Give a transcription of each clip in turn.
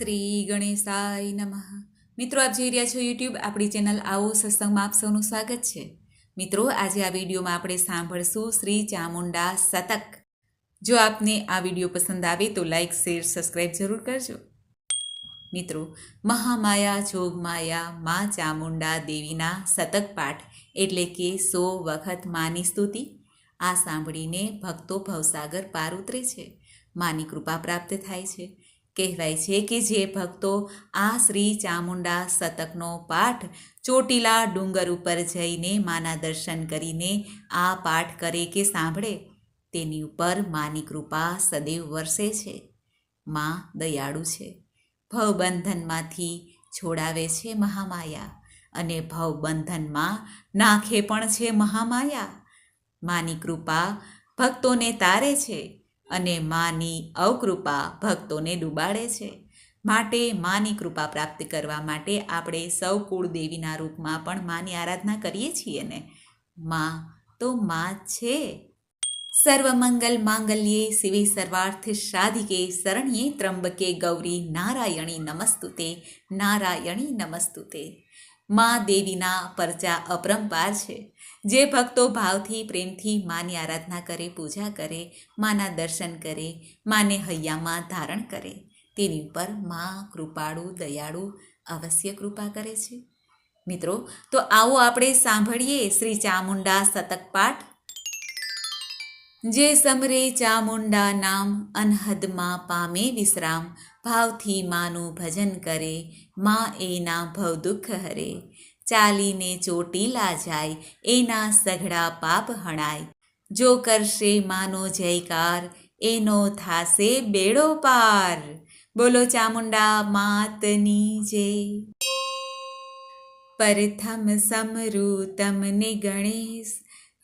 શ્રી ગણેશાય નમઃ. મિત્રો, આપ જોઈ રહ્યા છો યુટ્યુબ આપણી ચેનલ આવો સત્સંગમાં આપ સૌનું સ્વાગત છે. મિત્રો, આજે આ વિડીયોમાં આપણે સાંભળશું શ્રી ચામુંડા શતક. જો આપને આ વિડીયો પસંદ આવે તો લાઈક, શેર, સબસ્ક્રાઈબ જરૂર કરજો. મિત્રો, મહામાયા જોગમાયા મા ચામુંડા દેવીના શતક પાઠ એટલે કે 100 વખત માની સ્તુતિ. આ સાંભળીને ભક્તો ભવસાગર પાર ઉતરે છે, માની કૃપા પ્રાપ્ત થાય છે. કહેવાય છે કે જે ભક્તો આ શ્રી ચામુંડા શતકનો પાઠ ચોટીલા ડુંગર ઉપર જઈને માના દર્શન કરીને આ પાઠ કરે કે સાંભળે, તેની ઉપર માની કૃપા સદૈવ વરસે છે. મા દયાળુ છે, ભવબંધનમાંથી છોડાવે છે મહામાયા, અને ભવબંધનમાં નાખે પણ છે મહામાયા. માની કૃપા ભક્તોને તારે છે અને માની અવકૃપા ભક્તોને ડૂબાડે છે. માટે માની કૃપા પ્રાપ્ત કરવા માટે આપણે સૌ કુળદેવીના રૂપમાં પણ માની આરાધના કરીએ છીએ ને. મા તો મા છે. સર્વમંગલ માંગલ્યે શિવે સર્વાર્થ સાધિકે શરણ્યે ત્રંબકે ગૌરી નારાયણી નમસ્તુતે, નારાયણી નમસ્તુતે. મા દેવીના પરચા અપરંપાર છે. જે ભક્તો ભાવથી પ્રેમથી માની આરાધના કરે, પૂજા કરે, માના દર્શન કરે, માને હૈયામાં ધારણ કરે, તેની ઉપર મા કૃપાળુ દયાળુ અવશ્ય કૃપા કરે છે. મિત્રો, તો આવો આપણે સાંભળીએ શ્રી ચામુંડા શતક પાઠ. જે સમરે ચામુંડા નામ અનહદમાં પામે વિશ્રામ, ભાવથી માનું ભજન કરે, મા એના ભવ દુઃખ હરે. ચાલીને ચોટીલા જાય, એના સઘળા પાપ હણાય. જો કરશે માનો જયકાર, એનો થાશે બેડો પાર. બોલો ચામુંડા માતની જય. પ્રથમ સમરું તમને ગણેશ,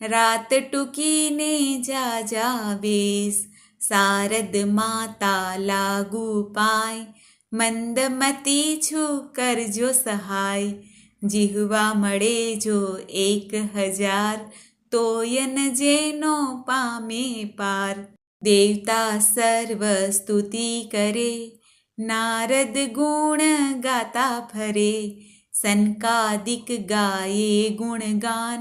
રાત ટૂકીને જા બેસ. શારદ માતા લાગુ પાય, મંદમતી છું કરજો સહાય. જીહવા મળે જો 1000, તોયન જેનો પામે પાર. દેવતા સર્વ સ્તુતિ કરે, નારદ ગુણ ગાતા ફરે. સનકાદિક ગાયે ગુણગાન,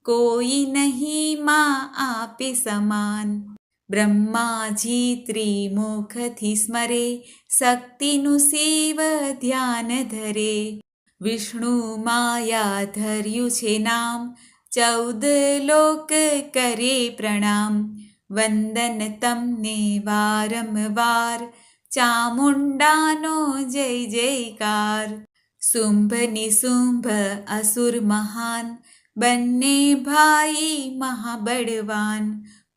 કોઈ નહીં માં આપે સમાન. બ્રહ્માજી ત્રિમુખથી સ્મરે, શક્તિનું શિવ ધ્યાન ધરે. વિષ્ણુ માયા ધર્યું છે નામ, 14 લોક કરે પ્રણામ. વંદન તમને વારંવાર, ચામુંડાનો જય જયકાર. શુંભ નિશુંભ અસુર મહાન, બંને ભાઈ મહાબળવાન.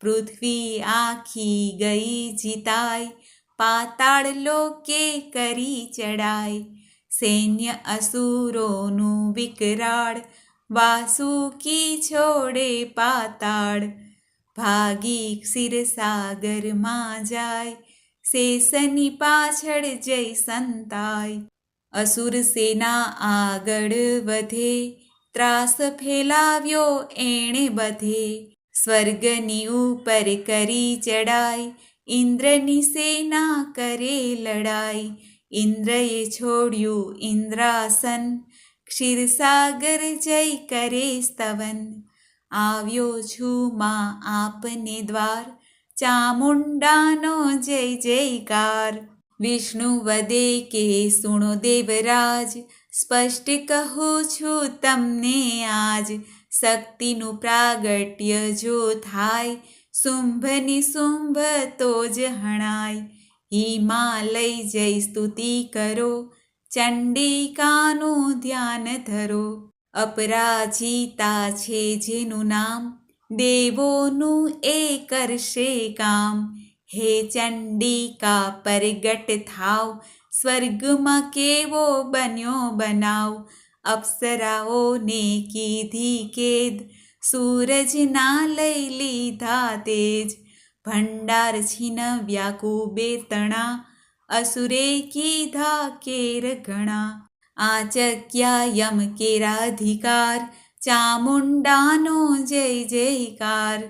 પૃથ્વી આખી ગઈ જીતાય, પાતાળ લોકે કરી ચડાય. સૈન્ય અસુરોનું વિકરાળ, વાસુકી છોડે પાતાળ. ભાગી ક્ષીરસાગરમાં જાય, શેષની પાછળ જય સંતાય. અસુર સેના આગળ વધે, ત્રાસ ફેલાવ્યો એણે બધે. સ્વર્ગની ઉપર કરી ચડાય, ઇન્દ્રની સેના કરે લડાઈ. ઇન્દ્રએ છોડ્યું ઇન્દ્રાસન, ક્ષીરસાગર જય કરે સ્તવન. આવ્યો છું માં આપને દ્વાર, ચામુંડાનો જય જયકાર. વિષ્ણુ વદે કે સુણો દેવરાજ, સ્પષ્ટ કહું છું તમને આજ. શક્તિનું પ્રાગટ્ય જો થાય, શુંભ નિશુંભ તો જ હણાય. હિમાલય જય સ્તુતિ કરો, ચંડિકાનું ધ્યાન ધરો. અપરાજિતા છે જેનું નામ, દેવોનું એ કરશે કામ. હે ચંડિકા પરગટ થાવ, સ્વર્ગમાં કેવો બન્યો બનાવ. અપ્સરાઓને કીધી કેદ, સૂરજના લઈ લીધા તેજ. ભંડાર છીનવ્યા કુબેર તણા, અસુરે કીધા કેર ઘણા. આચક્યા યમ કેરાધિકાર, ચામુંડાનો જય જયકાર.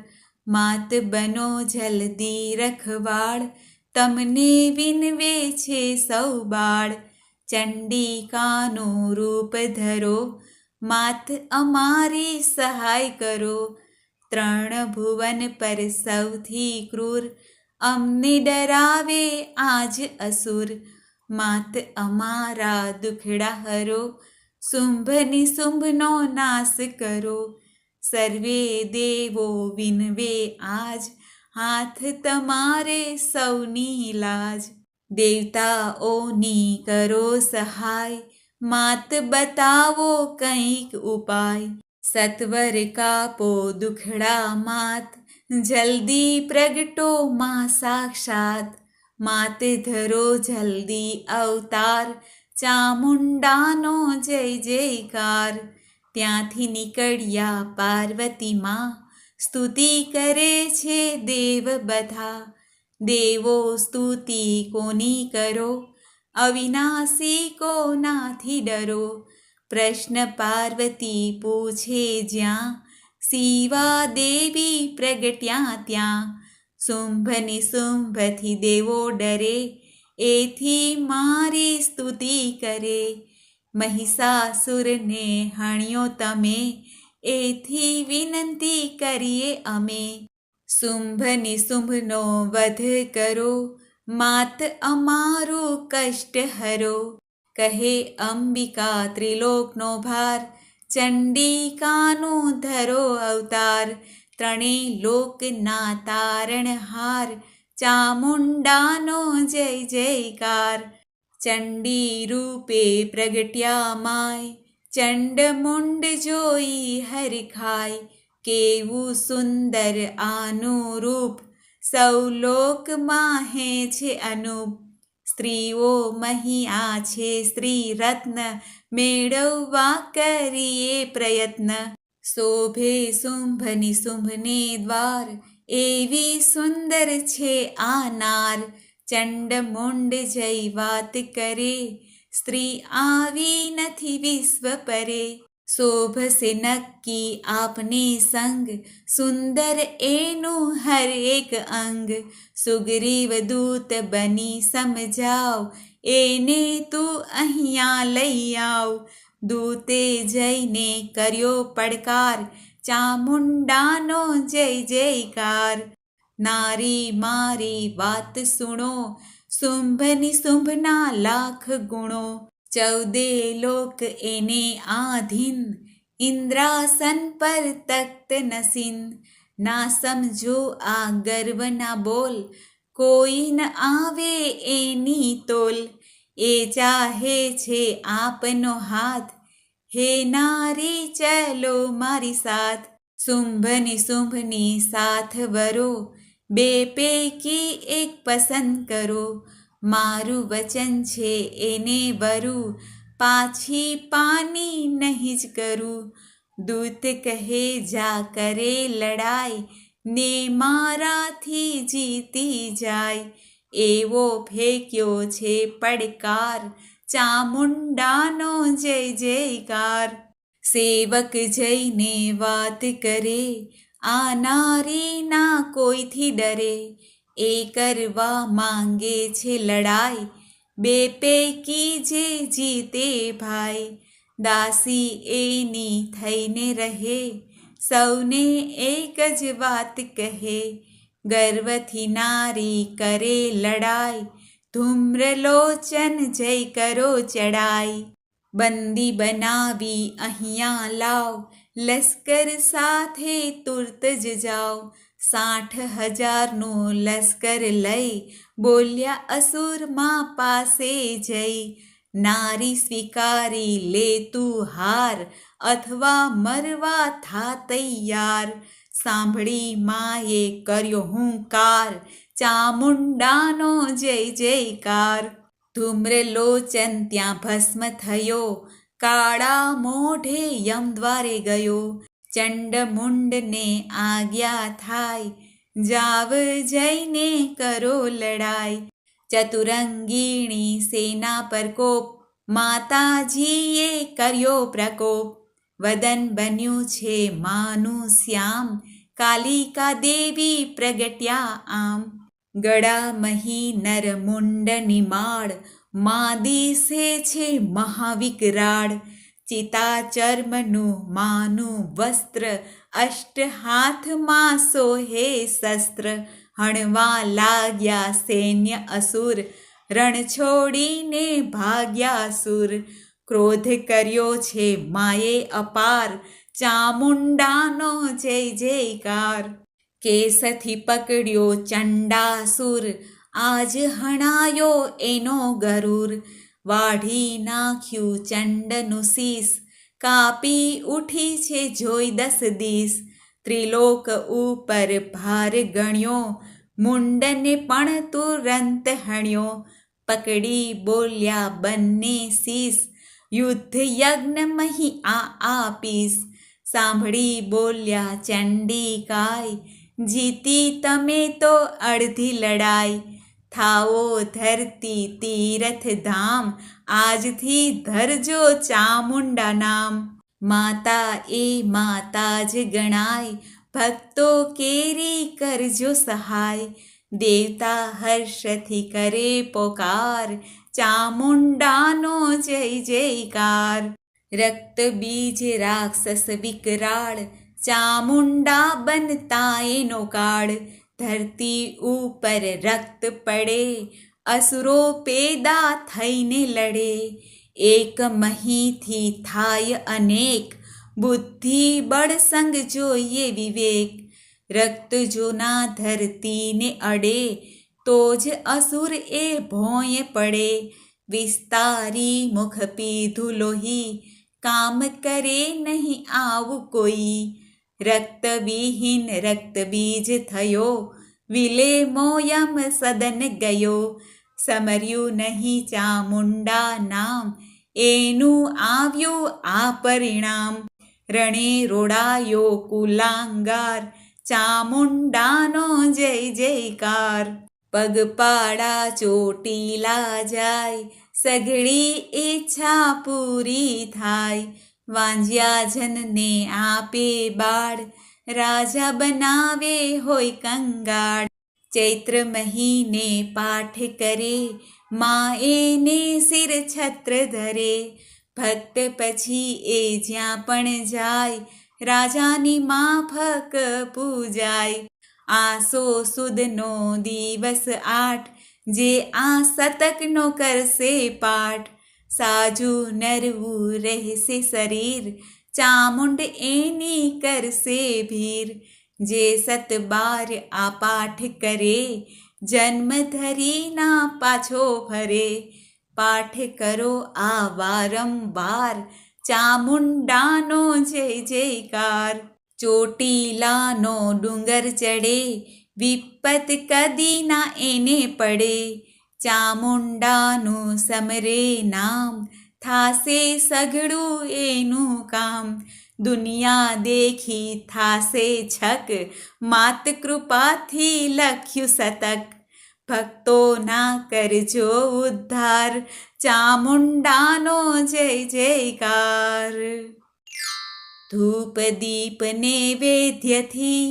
માત બનો જલ્દી રખવાળ, તમને વિનવે છે સૌ બાળ. ચંડિકાનું રૂપ ધરો, માત અમારી સહાય કરો. ત્રણ ભુવન પર સૌથી ક્રૂર, અમને ડરાવે આજ અસુર. માત અમારા દુખડા હરો, શુંભ નિશુંભનો નાશ કરો. સર્વે દેવો વિનવે આજ, હાથ તમારે સૌની લાજ. દેવતાઓની કરો સહાય, માત બતાવો કંઈક ઉપાય. સત્વર કાપો દુખડા માત, જલ્દી પ્રગટો માં સાક્ષાત. માત ધરો જલ્દી અવતાર, ચામુંડાનો જય જયકાર. ત્યાંથી નીકળ્યા પાર્વતી માં, સ્તુતિ કરે છે દેવ બધા. દેવો સ્તુતિ કોની કરો, અવિનાશી કોનાથી ડરો. પ્રશ્ન પાર્વતી પૂછે જ્યાં, શિવા દેવી પ્રગટ્યા ત્યાં. શુંભ નિશુંભથી દેવો ડરે, એથી મારી સ્તુતિ કરે. મહિષાસુરને હણ્યો તમે, એથી વિનંતી કરીએ અમે. શુંભ નિશુંભનો વધ કરો, માત અમારું કષ્ટ હરો. કહે અંબિકા ત્રિલોકનો ભાર, ચંડિકાનું ધરો અવતાર. ત્રણેય લોકના તારણહાર, ચામુંડાનો જય જયકાર. ચંડી રૂપે પ્રગટ્યા માય, ચંડમુંડ જોઈ હરખાય. કેવું સુંદર આનું રૂપ, સૌ લોકમાં હે છે અનુપ. સ્ત્રીઓ મહિયા છે સ્ત્રી રત્ન, મેળવવા કરીએ પ્રયત્ન. શોભે શુંભ નિશુંભને દ્વાર, એવી સુંદર છે આ નાર. ચંડમુંડ જય વાત કરે, સ્ત્રી આવી નથી વિશ્વ પરે. શોભશે નક્કી આપને સંગ, સુંદર એનું હર એક અંગ. સુગ્રીવ દૂત બની સમજાવ, એને તું અહીંયા લઈ આવ. દૂતે જઈને કર્યો પડકાર, ચામુંડાનો જય જયકાર. નારી મારી વાત સુણો, શુંભ નિશુંભના લાખ ગુણો. 14 લોક એને આધીન, ઇન્દ્રાસન પર તખ્ત નસીન. ના સમજો આ ગર્વના બોલ, કોઈ ન આવે એની તોલ. એ ચાહે છે આપનો હાથ, હે નારી ચલો મારી સાથ. શુંભ નિશુંભની સાથ વરો, બે પૈકી એક પસંદ કરો. મારું વચન છે એને વરું, પાછી પાની નહીં જ કરું. દૂત કહે જા કરે લડાઈ, ને મારાથી જીતી જાય. એવો ફેંક્યો છે પડકાર, ચામુંડાનો જય જયકાર. સેવક જઈને વાત કરે, આ નારીના કોઈથી ડરે. એ કરવા માંગે છે લડાઈ, બે પૈકી જે જીતે ભાઈ. દાસી એની થઈને રહે, સૌને એક જ વાત કહે. ગર્વથી નારી કરે લડાઈ, ધૂમ્રલોચન જય કરો ચડાઈ. બંદી બનાવી અહીંયા લાવ, લશ્કર સાથે તુરત જ જાઓ. 60,000નું લશ્કર લઈ, બોલ્યા અસુરમાં પાસે જઈ. નારી સ્વીકારી લે તું હાર, અથવા મરવા થા તૈયાર. સાંભળી માએ કર્યો હુંકાર, ચામુંડાનો જય જયકાર. ધૂમ્રલોચન ત્યાં ભસ્મ થયો, કાળા મોઢે યમદ્વારે ગયો. ચંડમુંડને આજ્ઞા થાય, જાવ જઈને કરો લડાઈ. ચતુરંગીણી સેના પર કોપ, માતાજીએ કર્યો પ્રકોપ. વદન બન્યું છે માનું શ્યામ, કાલિકા દેવી પ્રગટ્યા આમ. ગળા મહી નરમુંડની માળ, મા દિશે છે મહાવિકરાળ. ચિતા ચર્મનું માનું વસ્ત્ર, અષ્ટ હાથમાં સોહે શસ્ત્ર. હણવા લાગ્યા સૈન્ય અસુર, રણ છોડીને ભાગ્યા સુર. ક્રોધ કર્યો છે માએ અપાર, ચામુંડાનો જય જયકાર. કેસથી પકડ્યો ચંડાસુર, આજ હણાયો એનો ગરુર. વાઢી નાખ્યું ચંડનું શીશ, કાપી ઉઠી છે જોઈ 10 દિશ. ત્રિલોક ઉપર ભાર ગણ્યો, મુંડને પણ તુરંત હણ્યો. પકડી બોલ્યા બંને શીશ, યુદ્ધ યજ્ઞ મહી આ આપીશ. સાંભળી બોલ્યા ચંડિકાય, જીતી તમે તો અડધી લડાઈ. થાઓ ધરતી તીરથ ધામ, આજથી ધરજો ચામુંડા નામ. માતા એ માતા જ ગણાય, ભક્તો કેરી કરજો સહાય. દેવતા હર્ષથી કરે પોકાર, ચામુંડાનો જય જયકાર. રક્ત બીજ રાક્ષસ વિકરાળ, ચામુંડા બનતા એનો કાળ. ધરતી ઉપર રક્ત પડે, અસુરો પેદા થઈને લડે. એક મહીથી થાય અનેક, બુદ્ધિ બળ સંગ જોઈએ વિવેક. રક્ત જોના ધરતીને અડે, તો જ અસુર એ ભોંય પડે. વિસ્તારી મુખ પીધું લોહી, કામ કરે નહીં આવું કોઈ. રક્તવિહીન રક્તબીજ થયો, વિલે મોયમ સદન ગયો. સમર્યું નહીં ચામુંડા નામ, એનું આવ્યું આ પરિણામ. રણે રોડાયો કુલાંગાર, ચામુંડાનો જય જયકાર. પગપાળા ચોટીલા જાય, સઘળી ઈચ્છા પૂરી થાય. વાંજ્યા જનને આપે બાળ, રાજા બનાવે હોય કંગાળ. ચૈત્ર મહિને પાઠ કરે, મા એને શિર છત્ર ધરે. ભક્ત પછી એ જ્યાં પણ જાય, રાજાની માફક પૂજાય. આસો સુદનો દિવસ 8, જે આ શતકનો કરશે પાઠ. સાજું નરવું રહેશે શરીર, ચામુંડ એની કરશે ભીર. જે 17 આ પાઠ કરે, જન્મ ધરીના પાછો ફરે. પાઠ કરો આ વારંવાર, ચામુંડાનો જય જયકાર. ચોટીલાનો ડુંગર ચડે, વિપત કદી ના એને પડે. ચામુંડાનું સમરે નામ, થાશે સઘળું એનું કામ. દુનિયા દેખી થાશે છક, માત કૃપાથી લખ્યું શતક. ભક્તો ના કરજો ઉદ્ધાર, ચામુંડાનો જય જયકાર. ધૂપ દીપ નૈવેદ્યથી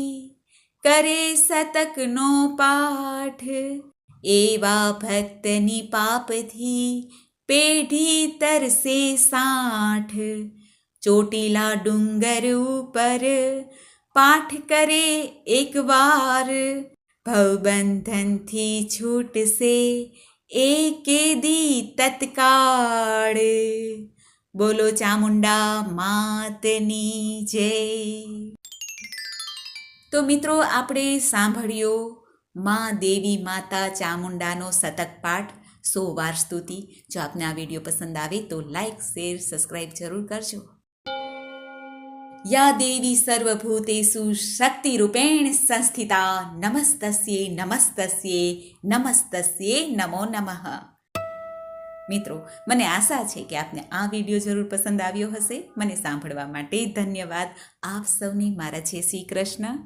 કરે શતકનો પાઠ. એવા ભક્તની પાપથી પેઢી તરસે 60. ચોટીલા ડુંગર ઉપર પાઠ કરે એકવાર, ભવબંધનથી છૂટશે એકે દી તત્કાળ. બોલો ચામુંડા માતની જય. તો મિત્રો આપણે સાંભળ્યો મા દેવી માતા ચામુંડાનો શતક પાઠ 100 વાર સ્તુતિ. જો આપને આ વિડીયો પસંદ આવે તો લાઈક શેર સબસ્ક્રાઈબ જરૂર કરજો. યા દેવી સર્વભૂતેષુ શક્તિરૂપેણ સંસ્થિતા, નમસ્તસ્યે નમસ્તસ્યે નમસ્તસ્યે નમો નમઃ. મિત્રો, મને આશા છે કે આપને આ વિડીયો જરૂર પસંદ આવ્યો હશે. મને સાંભળવા માટે ધન્યવાદ. આપ સૌને મારા જય શ્રી કૃષ્ણ.